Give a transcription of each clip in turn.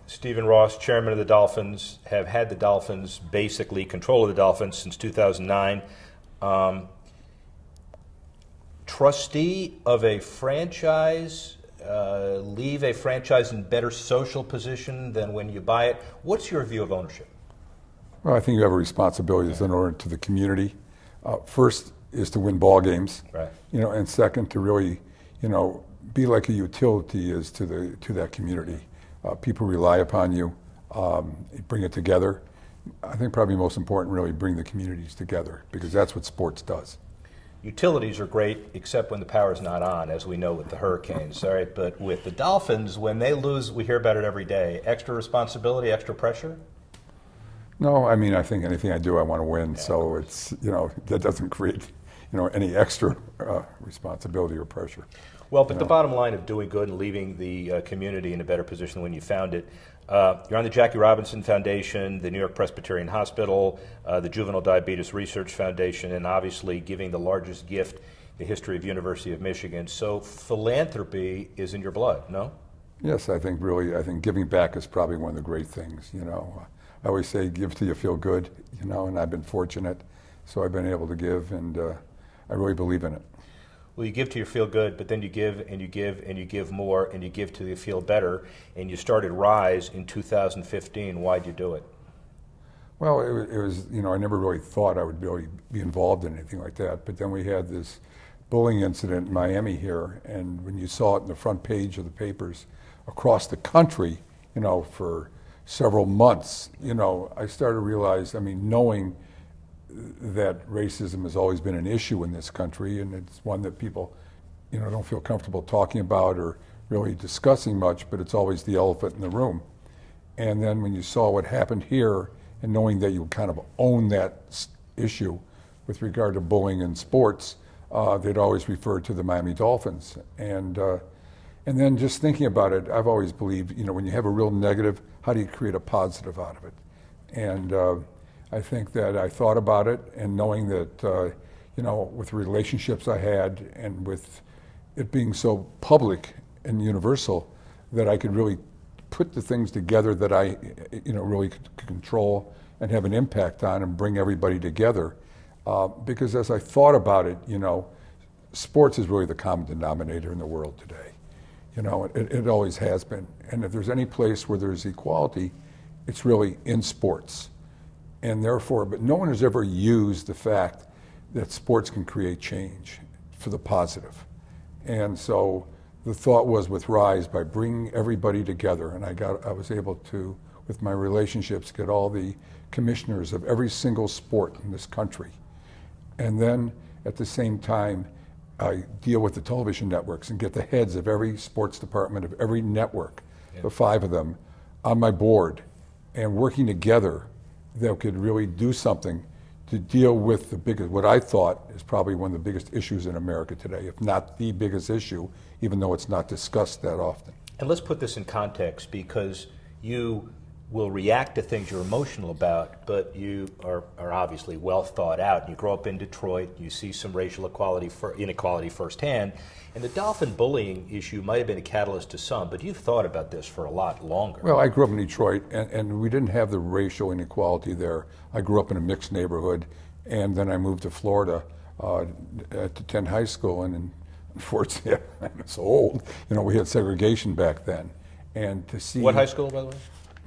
Stephen Ross, chairman of the Dolphins, have had the Dolphins, basically control of the Dolphins since 2009. Trustee of a franchise, leave a franchise in better social position than when you buy it. What's your view of ownership? Well, I think you have a responsibility in order to the community. First is to win ball games, Right. And second to really, be like a utility is to that community. People rely upon you, bring it together. I think probably most important, really bring the communities together because that's what sports does. Utilities are great, except when the power's not on, as we know with the Hurricanes. All right, but with the Dolphins, when they lose, we hear about it every day. Extra responsibility, extra pressure? No, I mean, I think anything I do, I want to win. So it's, that doesn't create, any extra responsibility or pressure. Well, but the bottom line of doing good and leaving the community in a better position when you found it, you're on the Jackie Robinson Foundation, the New York Presbyterian Hospital, the Juvenile Diabetes Research Foundation, and obviously giving the largest gift in the history of University of Michigan. So philanthropy is in your blood, no? Yes, I think giving back is probably one of the great things, I always say give till you feel good, and I've been fortunate, so I've been able to give, and I really believe in it. Well, you give till you feel good, but then you give and you give and you give more and you give till you feel better, and you started Rise in 2015. Why'd you do it? Well, it was, I never really thought I would really be involved in anything like that, but then we had this bullying incident in Miami here, and when you saw it in the front page of the papers across the country, for several months, I started to realize, knowing that racism has always been an issue in this country, and it's one that people, don't feel comfortable talking about or really discussing much, but it's always the elephant in the room. And then when you saw what happened here, and knowing that you kind of own that issue with regard to bullying in sports, they'd always refer to the Miami Dolphins. And then just thinking about it, I've always believed, when you have a real negative, how do you create a positive out of it? And I think that I thought about it, and knowing that, with relationships I had and with it being so public and universal, that I could really put the things together that I, really could control and have an impact on and bring everybody together. Because as I thought about it, sports is really the common denominator in the world today. It always has been. And if there's any place where there's equality, it's really in sports. And therefore, but no one has ever used the fact that sports can create change for the positive. And so the thought was with Rise, by bringing everybody together, and I was able to, with my relationships, get all the commissioners of every single sport in this country. And then at the same time, I deal with the television networks and get the heads of every sports department of every network, the 5 of them, on my board, and working together that could really do something to deal with the biggest, what I thought is probably one of the biggest issues in America today, if not the biggest issue, even though it's not discussed that often. And let's put this in context, because you will react to things you're emotional about, but you are obviously well thought out. You grow up in Detroit, you see some racial inequality firsthand, and the Dolphin bullying issue might have been a catalyst to some, but you've thought about this for a lot longer. Well, I grew up in Detroit, and we didn't have the racial inequality there. I grew up in a mixed neighborhood, and then I moved to Florida to attend high school, and unfortunately, I'm so old, we had segregation back then. And to see... What high school, by the way?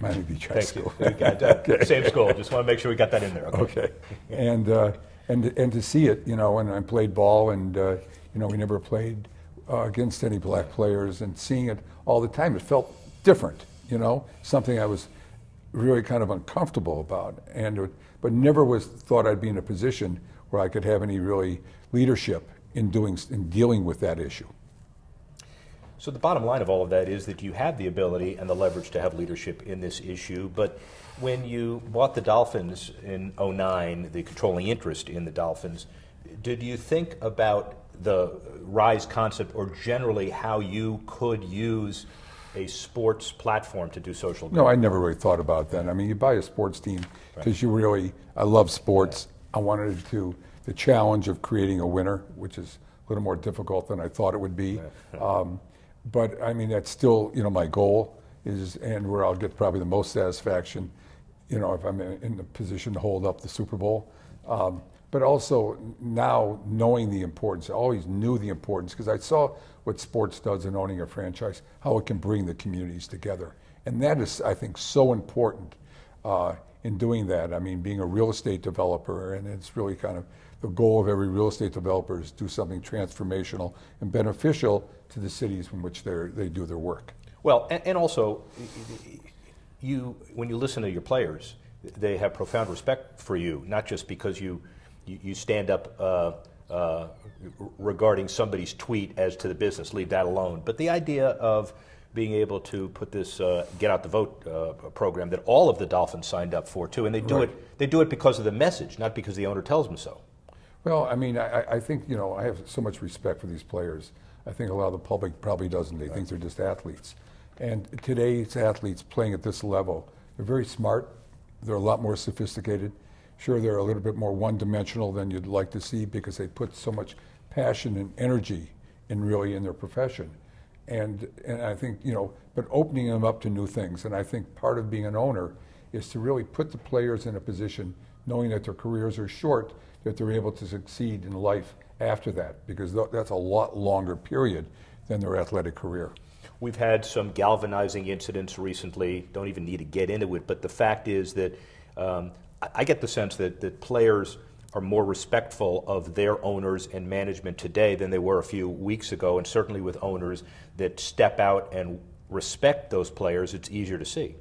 Miami Beach High School. Thank you. Okay. Same school. Just want to make sure we got that in there. Okay. And to see it, and I played ball, and we never played against any black players, and seeing it all the time, it felt different. Something I was really kind of uncomfortable about, but never thought I'd be in a position where I could have any really leadership in dealing with that issue. So the bottom line of all of that is that you have the ability and the leverage to have leadership in this issue, but when you bought the Dolphins in 2009, the controlling interest in the Dolphins, did you think about the Rise concept, or generally how you could use a sports platform to do social good? No, I never really thought about that. I mean, you buy a sports team because I love sports. I wanted the challenge of creating a winner, which is a little more difficult than I thought it would be. But I mean, that's still, my goal. is, and where I'll get probably the most satisfaction, if I'm in the position to hold up the Super Bowl. But also now knowing the importance, I always knew the importance because I saw what sports does in owning a franchise, how it can bring the communities together. And that is, I think, so important in doing that. I mean, being a real estate developer, and it's really kind of the goal of every real estate developer is to do something transformational and beneficial to the cities in which they do their work. Well, and also, when you listen to your players, they have profound respect for you, not just because you stand up regarding somebody's tweet as to the business, leave that alone. But the idea of being able to put this Get Out the Vote program that all of the Dolphins signed up for too, and they do it. They do it because of the message, not because the owner tells them so. Well, I mean, I think I have so much respect for these players. I think a lot of the public probably doesn't. They think they're just athletes, and today's athletes playing at this level, they're very smart. They're a lot more sophisticated. Sure, they're a little bit more one-dimensional than you'd like to see because they put so much passion and energy in their profession. And I think, but opening them up to new things. And I think part of being an owner is to really put the players in a position, knowing that their careers are short, that they're able to succeed in life after that, because that's a lot longer period than their athletic career. We've had some galvanizing incidents recently, don't even need to get into it, but the fact is that I get the sense that players are more respectful of their owners and management today than they were a few weeks ago, and certainly with owners that step out and respect those players, it's easier to see.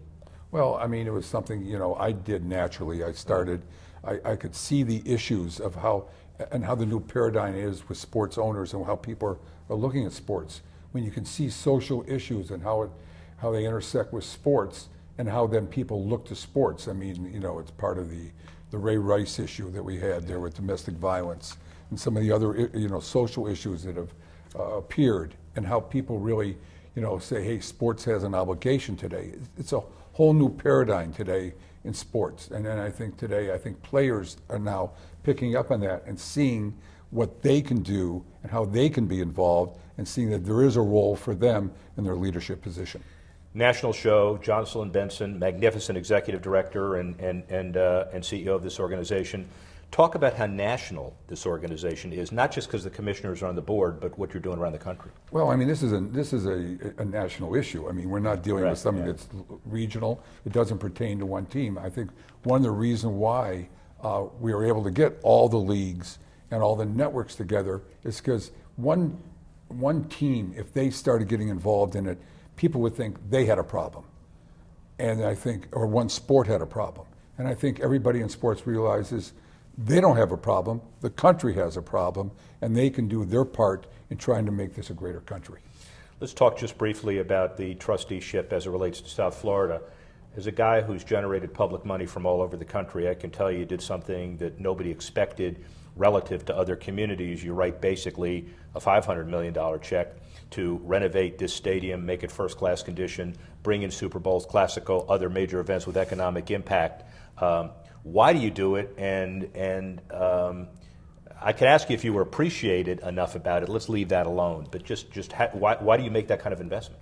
Well, I mean, it was something, I did naturally. I could see the issues of how the new paradigm is with sports owners and how people are looking at sports. When you can see social issues and how they intersect with sports and how then people look to sports. I mean, it's part of the Ray Rice issue that we had there with domestic violence and some of the other, social issues that have appeared, and how people really, say, hey, sports has an obligation today. It's a whole new paradigm today in sports. And then I think players are now picking up on that and seeing what they can do and how they can be involved, and seeing that there is a role for them in their leadership position. National show, Jocelyn Benson, magnificent executive director and CEO of this organization. Talk about how national this organization is, not just because the commissioners are on the board, but what you're doing around the country. Well, I mean, this is a national issue. I mean, we're not dealing with something that's regional. It doesn't pertain to one team. I think one of the reasons why we were able to get all the leagues and all the networks together is because one team, if they started getting involved in it, people would think they had a problem, and or one sport had a problem. And I think everybody in sports realizes they don't have a problem, the country has a problem, and they can do their part in trying to make this a greater country. Let's talk just briefly about the trusteeship as it relates to South Florida. As a guy who's generated public money from all over the country, I can tell you did something that nobody expected relative to other communities. You write basically a $500 million check to renovate this stadium, make it first-class condition, bring in Super Bowls, Classico, other major events with economic impact. Why do you do it? And I could ask you if you were appreciated enough about it. Let's leave that alone. But why do you make that kind of investment?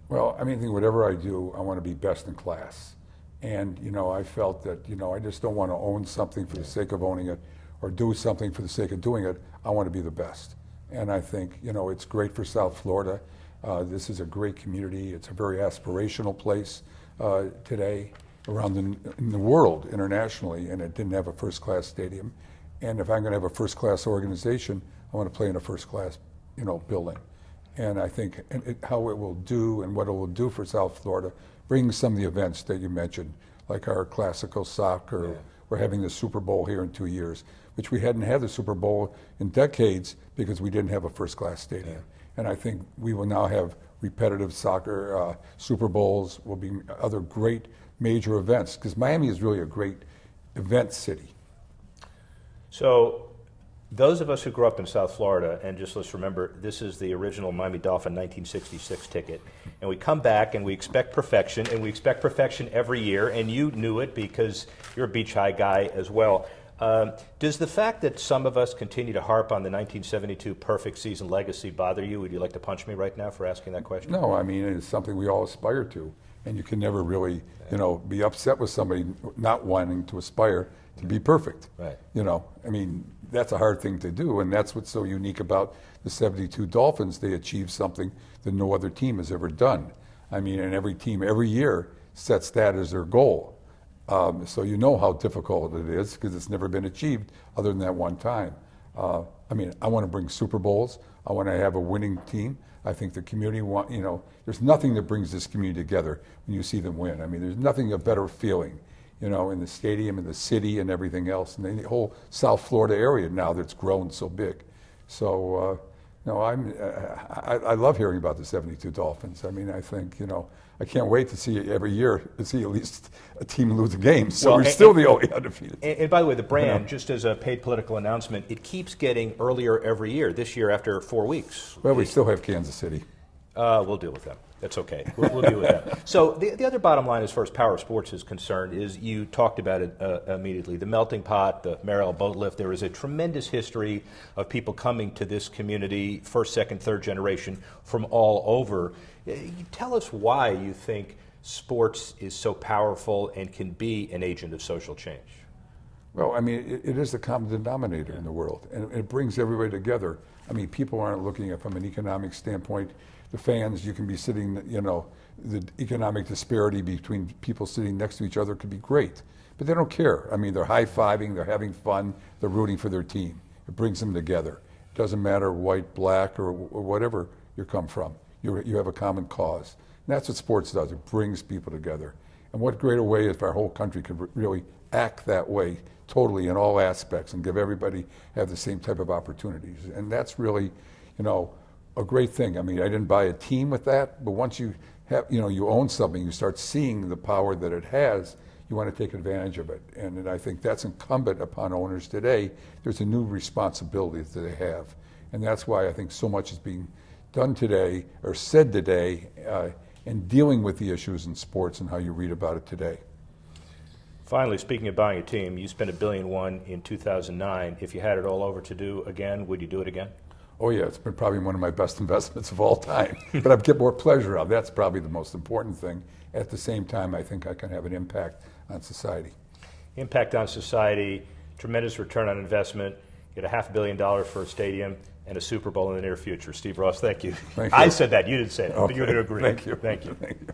Well, I mean, I think whatever I do, I want to be best in class. And, I felt that, I just don't want to own something for the sake of owning it or do something for the sake of doing it. I want to be the best. And I think, it's great for South Florida. This is a great community. It's a very aspirational place today in the world, internationally, and it didn't have a first-class stadium. And if I'm going to have a first-class organization, I want to play in a first-class, building. And I think how it will do and what it will do for South Florida, bringing some of the events that you mentioned, like our classical soccer. Yeah. We're having the Super Bowl here in 2 years, which we hadn't had the Super Bowl in decades because we didn't have a first-class stadium. Yeah. And I think we will now have repetitive soccer, Super Bowls, will be other great major events, because Miami is really a great event city. So those of us who grew up in South Florida, and just let's remember, this is the original Miami Dolphin 1966 ticket, and we come back and we expect perfection, and we expect perfection every year, and you knew it because you're a Beach High guy as well. Does the fact that some of us continue to harp on the 1972 perfect season legacy bother you? Would you like to punch me right now for asking that question? No, I mean, it's something we all aspire to. and you can never really, be upset with somebody not wanting to aspire to be perfect. Right. I mean, that's a hard thing to do, and that's what's so unique about the 72 Dolphins. They achieved something that no other team has ever done. I mean, and every team every year sets that as their goal. So you know how difficult it is because it's never been achieved other than that one time. I mean, I want to bring Super Bowls. I want to have a winning team. I think the community there's nothing that brings this community together when you see them win. I mean, there's nothing a better feeling, in the stadium, in the city, and everything else, and the whole South Florida area now that's grown so big. So, I love hearing about the 72 Dolphins. I mean, I think, I can't wait to see every year to see at least a team lose a game. So we're still the only undefeated. And by the way, the brand, just as a paid political announcement, it keeps getting earlier every year. This year, after 4 weeks. Well, we still have Kansas City. We'll deal with them. That's okay. We'll deal with that. So the other bottom line, as far as Power of Sports is concerned, is you talked about it immediately. The melting pot, the Merrill boat lift. There is a tremendous history of people coming to this community, first, second, third generation, from all over. Tell us why you think sports is so powerful and can be an agent of social change. Well, I mean, it is the common denominator in the world, and it brings everybody together. I mean, people aren't looking at from an economic standpoint. The fans, you can be sitting, the economic disparity between people sitting next to each other could be great, but they don't care. I mean, they're high-fiving, they're having fun, they're rooting for their team. It brings them together. It doesn't matter white, black, or whatever you come from. You have a common cause. And that's what sports does. It brings people together. And what greater way if our whole country could really act that way totally in all aspects and give everybody have the same type of opportunities. And that's really, a great thing. I mean, I didn't buy a team with that, but once you have, you own something, you start seeing the power that it has, you want to take advantage of it. And I think that's incumbent upon owners today. There's a new responsibility that they have. And that's why I think so much is being done today, or said today, in dealing with the issues in sports and how you read about it today. Finally, speaking of buying a team, you spent $1.1 billion in 2009. If you had it all over to do again, would you do it again? Oh yeah, it's been probably one of my best investments of all time. But I get more pleasure out of it. That's probably the most important thing. At the same time, I think I can have an impact on society. Impact on society, tremendous return on investment, get a $500 million for a stadium, and a Super Bowl in the near future. Steve Ross, thank you. Thank you. I said that, you didn't say that, Okay. but you're going to agree. Thank you. Thank you. Thank you.